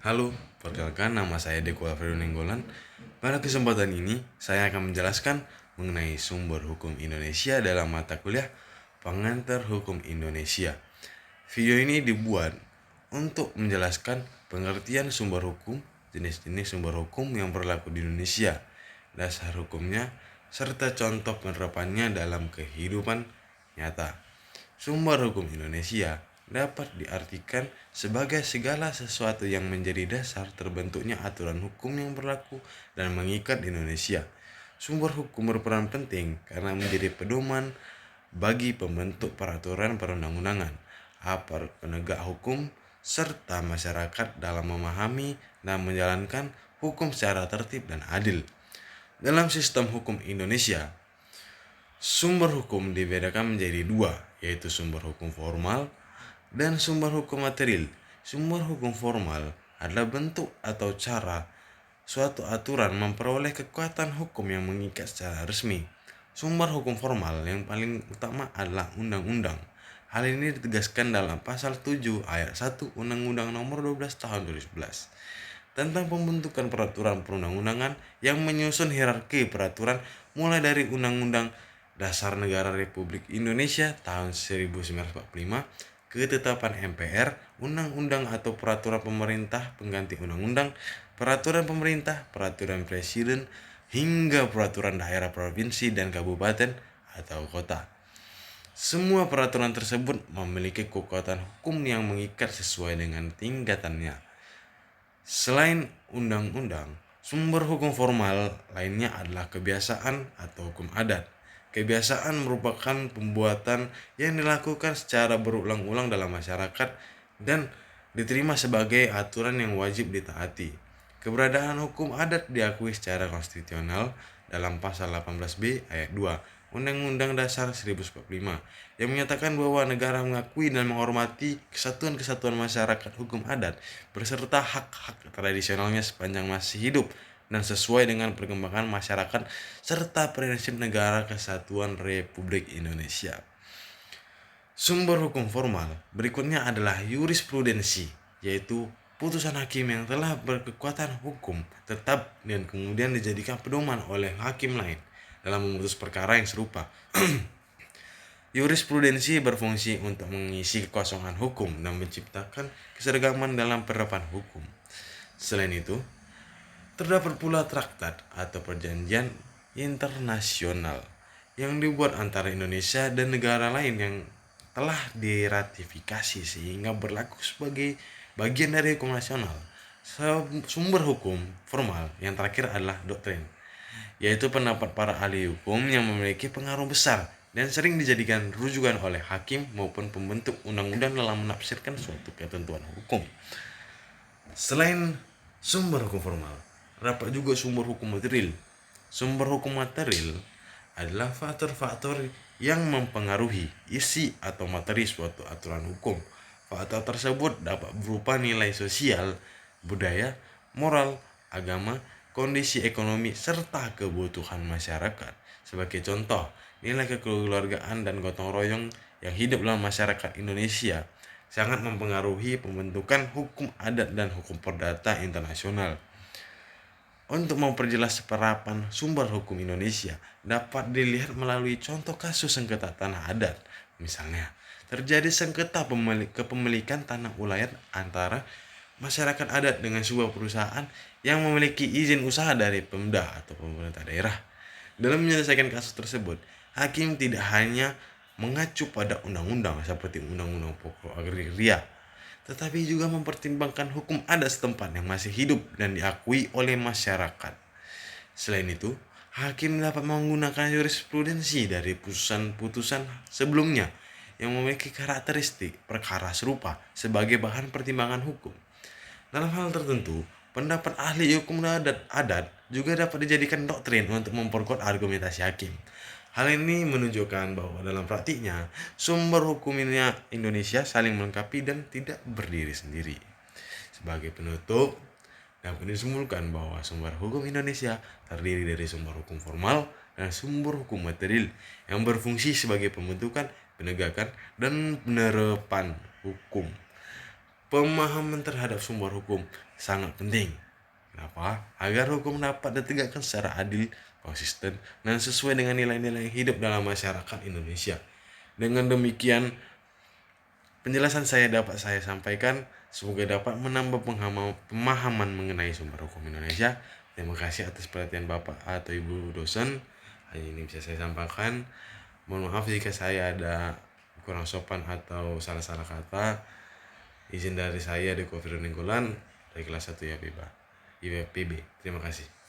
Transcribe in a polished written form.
Halo, perkenalkan nama saya Deko Alfredo Nenggolan. Pada kesempatan ini, saya akan menjelaskan mengenai sumber hukum Indonesia dalam mata kuliah Pengantar Hukum Indonesia. Video ini dibuat untuk menjelaskan pengertian sumber hukum, jenis-jenis sumber hukum yang berlaku di Indonesia, dasar hukumnya, serta contoh penerapannya dalam kehidupan nyata. Sumber hukum Indonesia dapat diartikan sebagai segala sesuatu yang menjadi dasar terbentuknya aturan hukum yang berlaku dan mengikat Indonesia. Sumber hukum berperan penting karena menjadi pedoman bagi pembentuk peraturan perundang-undangan, aparat penegak hukum, serta masyarakat dalam memahami dan menjalankan hukum secara tertib dan adil. Dalam sistem hukum Indonesia, sumber hukum dibedakan menjadi dua, yaitu sumber hukum formal dan sumber hukum material. Sumber hukum formal adalah bentuk atau cara suatu aturan memperoleh kekuatan hukum yang mengikat secara resmi. Sumber hukum formal yang paling utama adalah undang-undang. Hal ini ditegaskan dalam pasal 7 ayat 1 Undang-Undang Nomor 12 Tahun 2011 tentang pembentukan peraturan perundang-undangan yang menyusun hierarki peraturan mulai dari Undang-Undang Dasar Negara Republik Indonesia tahun 1945, ketetapan MPR, undang-undang atau peraturan pemerintah pengganti undang-undang, peraturan pemerintah, peraturan presiden, hingga peraturan daerah provinsi dan kabupaten atau kota. Semua peraturan tersebut memiliki kekuatan hukum yang mengikat sesuai dengan tingkatannya. Selain undang-undang, sumber hukum formal lainnya adalah kebiasaan atau hukum adat. Kebiasaan merupakan pembuatan yang dilakukan secara berulang-ulang dalam masyarakat dan diterima sebagai aturan yang wajib ditaati. Keberadaan hukum adat diakui secara konstitusional dalam pasal 18B ayat 2 Undang-Undang Dasar 1945 yang menyatakan bahwa negara mengakui dan menghormati kesatuan-kesatuan masyarakat hukum adat beserta hak-hak tradisionalnya sepanjang masih hidup dan sesuai dengan perkembangan masyarakat serta prinsip negara kesatuan Republik Indonesia. Sumber hukum formal berikutnya adalah jurisprudensi, yaitu putusan hakim yang telah berkekuatan hukum tetap dan kemudian dijadikan pedoman oleh hakim lain dalam memutus perkara yang serupa. Jurisprudensi berfungsi untuk mengisi kekosongan hukum dan menciptakan keseragaman dalam penerapan hukum. Selain itu, terdapat pula traktat atau perjanjian internasional yang dibuat antara Indonesia dan negara lain yang telah diratifikasi sehingga berlaku sebagai bagian dari hukum nasional. Sumber hukum formal yang terakhir adalah doktrin, yaitu pendapat para ahli hukum yang memiliki pengaruh besar dan sering dijadikan rujukan oleh hakim maupun pembentuk undang-undang dalam menafsirkan suatu ketentuan hukum. Selain sumber hukum formal, terdapat juga sumber hukum material. Sumber hukum material adalah faktor-faktor yang mempengaruhi isi atau materi suatu aturan hukum. Faktor tersebut dapat berupa nilai sosial, budaya, moral, agama, kondisi ekonomi, serta kebutuhan masyarakat. Sebagai contoh, nilai kekeluargaan dan gotong royong yang hidup dalam masyarakat Indonesia sangat mempengaruhi pembentukan hukum adat dan hukum perdata internasional. Untuk memperjelas penerapan sumber hukum Indonesia dapat dilihat melalui contoh kasus sengketa tanah adat. Misalnya, terjadi sengketa kepemilikan tanah ulayat antara masyarakat adat dengan sebuah perusahaan yang memiliki izin usaha dari Pemda atau pemerintah daerah. Dalam menyelesaikan kasus tersebut, hakim tidak hanya mengacu pada undang-undang seperti Undang-Undang Pokok Agraria, tetapi juga mempertimbangkan hukum adat setempat yang masih hidup dan diakui oleh masyarakat. Selain itu, hakim dapat menggunakan jurisprudensi dari putusan-putusan sebelumnya yang memiliki karakteristik perkara serupa sebagai bahan pertimbangan hukum. Dalam hal tertentu, pendapat ahli hukum adat juga dapat dijadikan doktrin untuk memperkuat argumentasi hakim. Hal ini menunjukkan bahwa dalam praktiknya, sumber hukumnya Indonesia saling melengkapi dan tidak berdiri sendiri. Sebagai penutup, dapat disimpulkan bahwa sumber hukum Indonesia terdiri dari sumber hukum formal dan sumber hukum material yang berfungsi sebagai pembentukan, penegakan, dan penerapan hukum. Pemahaman terhadap sumber hukum sangat penting. Kenapa? Agar hukum dapat ditegakkan secara adil, konsisten, dan sesuai dengan nilai-nilai hidup dalam masyarakat Indonesia. Dengan demikian, penjelasan saya dapat saya sampaikan. Semoga dapat menambah pemahaman mengenai sumber hukum Indonesia. Terima kasih atas perhatian Bapak atau Ibu dosen. Hanya ini bisa saya sampaikan. Mohon maaf jika saya ada kurang sopan atau salah-salah kata. Izin dari saya Deko Firdaus Nainggolan dari kelas 1 IPB. Terima kasih.